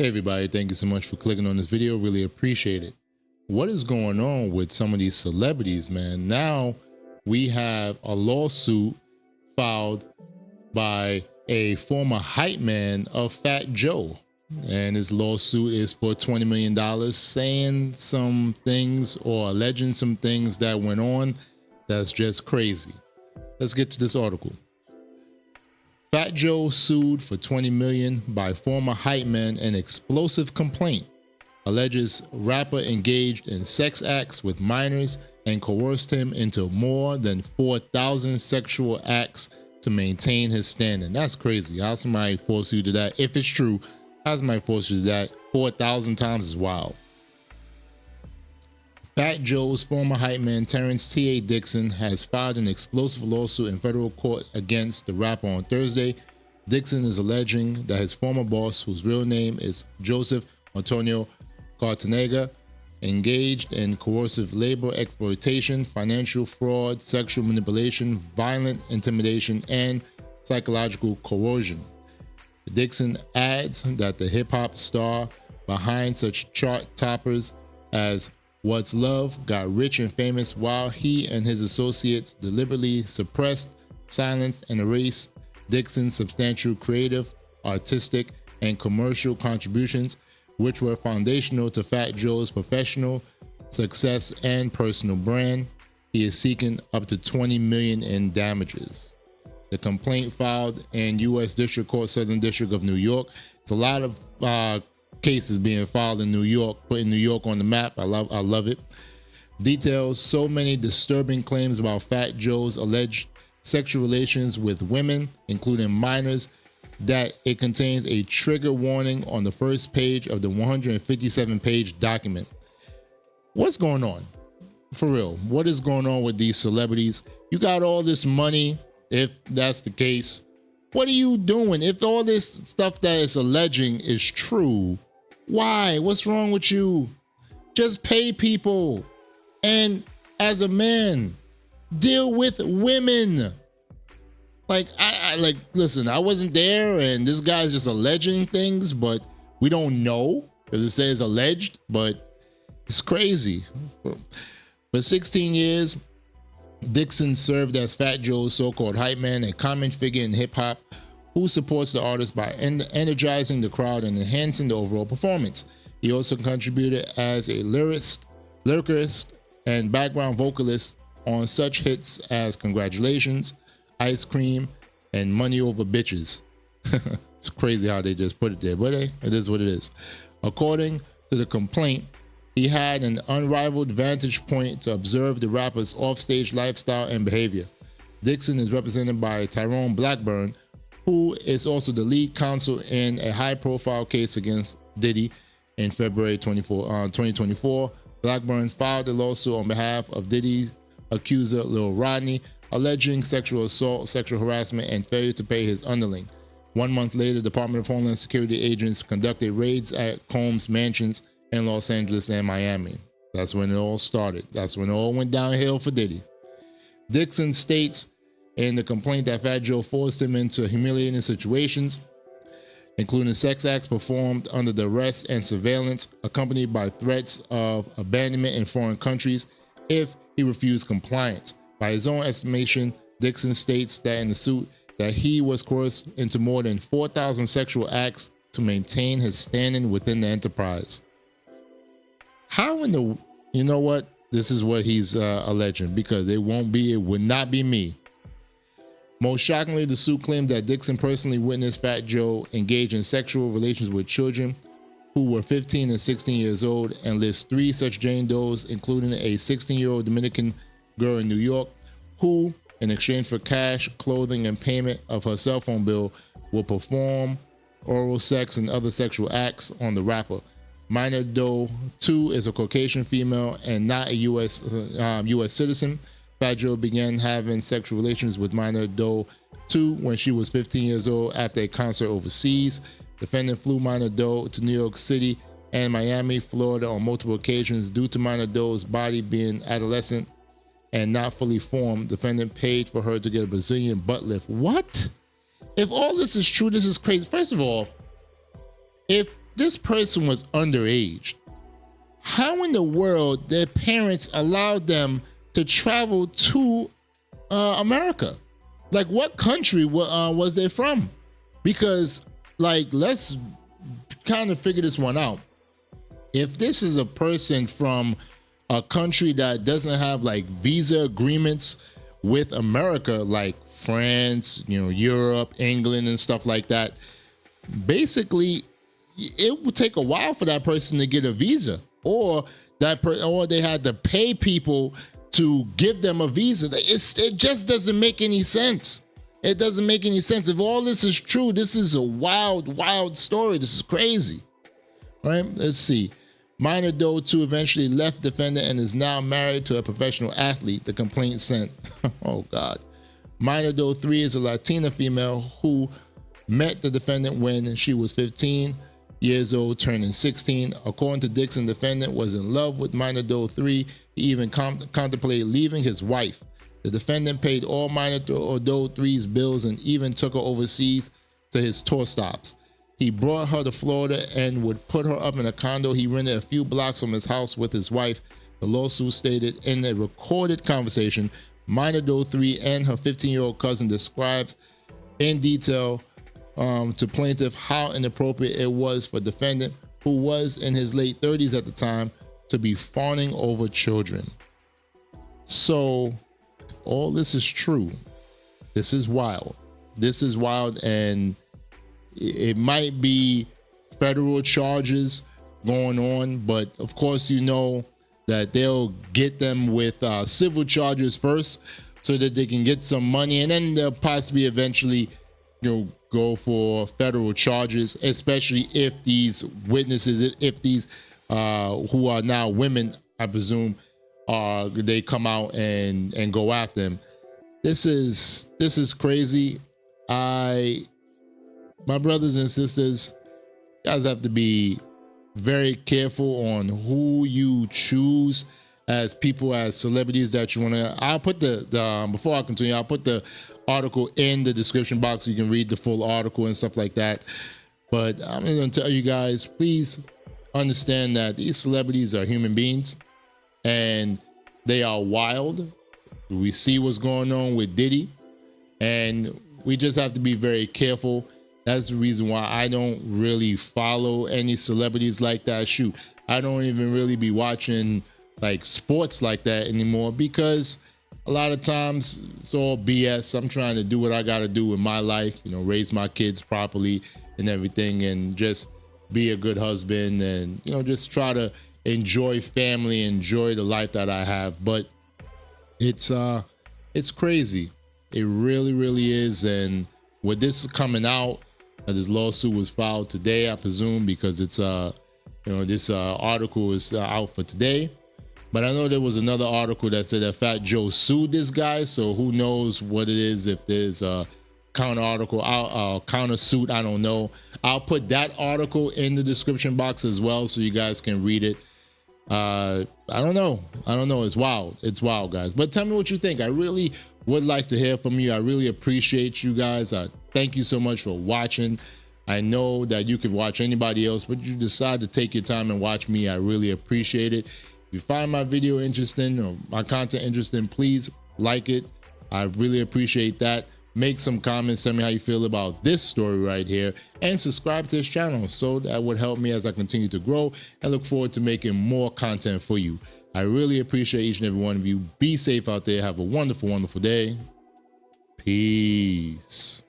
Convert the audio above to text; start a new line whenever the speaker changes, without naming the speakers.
Hey everybody, thank you so much for clicking on this video. Really appreciate it. What is going on with some of these celebrities, man? Now we have a lawsuit filed by a former hype man of Fat Joe. And his lawsuit is for $20 million, saying some things or alleging some things that went on that's just crazy. Let's get to this article. Fat Joe sued for $20 million by former hype man in explosive complaint. Alleges rapper engaged in sex acts with minors and coerced him into more than 4,000 sexual acts to maintain his standing. That's crazy. How somebody force you to that? If it's true, how somebody force you to that 4,000 times is wild. Fat Joe's former hype man Terrence T.A. Dixon has filed an explosive lawsuit in federal court against the rapper on Thursday. Dixon is alleging that his former boss, whose real name is Joseph Antonio Cartanega, engaged in coercive labor exploitation, financial fraud, sexual manipulation, violent intimidation, and psychological coercion. Dixon adds that the hip-hop star behind such chart toppers as What's Love got rich and famous while he and his associates deliberately suppressed, silenced, and erased Dixon's substantial creative, artistic, and commercial contributions, which were foundational to Fat Joe's professional success and personal brand. He is seeking up to $20 million in damages. The complaint filed in U.S. District Court, Southern District of New York. It's a lot of cases being filed in New York, putting New York on the map. I love it. Details so many disturbing claims about Fat Joe's alleged sexual relations with women, including minors, that it contains a trigger warning on the first page of the 157-page document. What's going on? For real, what is going on with these celebrities? You got all this money, if that's the case. What are you doing? If all this stuff that is alleging is true, why? What's wrong with you? Just pay people. And as a man, deal with women. Like, I listen, I wasn't there and this guy's just alleging things, but we don't know because it says alleged, but it's crazy. For 16 years, Dixon served as Fat Joe's so-called hype man, a common figure in hip-hop who supports the artist by energizing the crowd and enhancing the overall performance. He also contributed as a lyricist and background vocalist on such hits as Congratulations, Ice Cream, and Money Over Bitches. It's crazy how they just put it there, but hey, it is what it is. According to the complaint, he had an unrivaled vantage point to observe the rapper's offstage lifestyle and behavior. Dixon is represented by Tyrone Blackburn, who is also the lead counsel in a high-profile case against Diddy in February 2024. Blackburn filed a lawsuit on behalf of Diddy's accuser, Lil Rodney, alleging sexual assault, sexual harassment, and failure to pay his underling. 1 month later, Department of Homeland Security agents conducted raids at Combs' mansions in Los Angeles and Miami. That's when it all started. That's when it all went downhill for Diddy. Dixon states in the complaint that Fat Joe forced him into humiliating situations, including sex acts performed under duress and surveillance, accompanied by threats of abandonment in foreign countries if he refused compliance. By his own estimation, Dixon states that in the suit that he was coerced into more than 4,000 sexual acts to maintain his standing within the enterprise. How in the, you know what? This is what he's alleging, because it would not be me. Most shockingly, the suit claimed that Dixon personally witnessed Fat Joe engage in sexual relations with children who were 15 and 16 years old, and lists 3 such Jane Does, including a 16-year-old Dominican girl in New York, who, in exchange for cash, clothing, and payment of her cell phone bill, will perform oral sex and other sexual acts on the rapper. Minor Doe 2 is a Caucasian female and not a U.S. citizen. Fat Joe began having sexual relations with Minor Doe 2 when she was 15 years old after a concert overseas. Defendant flew Minor Doe to New York City and Miami, Florida on multiple occasions. Due to Minor Doe's body being adolescent and not fully formed, defendant paid for her to get a Brazilian butt lift. What? If all this is true, this is crazy. First of all, if this person was underage, how in the world their parents allowed them to travel to America? Like, what country was they from? Because, like, let's kind of figure this one out. If this is a person from a country that doesn't have like visa agreements with America, like France, Europe, England, and stuff like that, basically it would take a while for that person to get a visa, or they had to pay people to give them a visa. It just doesn't make any sense. It doesn't make any sense. If all this is true, this is a wild story. This is crazy. All right, let's see. Minor Doe 2 eventually left defendant and is now married to a professional athlete, the complaint sent. Oh, God. Minor Doe 3 is a Latina female who met the defendant when she was 15 years old, turning 16. According to Dixon, the defendant was in love with Minor Doe 3. He even contemplated leaving his wife. The defendant paid all Minor Doe 3's bills and even took her overseas to his tour stops. He brought her to Florida and would put her up in a condo he rented a few blocks from his house with his wife. The lawsuit stated in a recorded conversation, Minor Doe 3 and her 15-year-old cousin describes in detail to plaintiff how inappropriate it was for defendant, who was in his late 30s at the time, to be fawning over children. So all this is true. This is wild. This is wild, and it might be federal charges going on, but of course that they'll get them with civil charges first so that they can get some money, and then they'll possibly eventually go for federal charges, especially if these witnesses, if these who are now women, I presume, they come out and go after them. This is crazy. My brothers and sisters, you guys have to be very careful on who you choose as people, as celebrities that you want to. I'll put before I continue, I'll put the article in the description box so you can read the full article and stuff like that. But I'm going to tell you guys, please understand that these celebrities are human beings and they are wild. We see what's going on with Diddy, and we just have to be very careful. That's the reason why I don't really follow any celebrities like that. Shoot, I don't even really be watching like sports like that anymore, because a lot of times it's all BS. I'm trying to do what I got to do with my life, raise my kids properly and everything, and just be a good husband, and just try to enjoy family, enjoy the life that I have. But it's crazy. It really, really is. And with this coming out, this lawsuit was filed today, I presume, because it's this article is out for today. But I know there was another article that said that Fat Joe sued this guy, so who knows what it is, if there's a counter article, counter suit, I don't know. I'll put that article in the description box as well so you guys can read it. I don't know. It's wild, guys. But tell me what you think. I really would like to hear from you. I really appreciate you guys. Thank you so much for watching. I know that you could watch anybody else, but you decide to take your time and watch me. I really appreciate it. If you find my video interesting or my content interesting, please like it. I really appreciate that. Make some comments. Tell me how you feel about this story right here, and subscribe to this channel. So that would help me as I continue to grow, and look forward to making more content for you. I really appreciate each and every one of you. Be safe out there. Have a wonderful, wonderful day. Peace.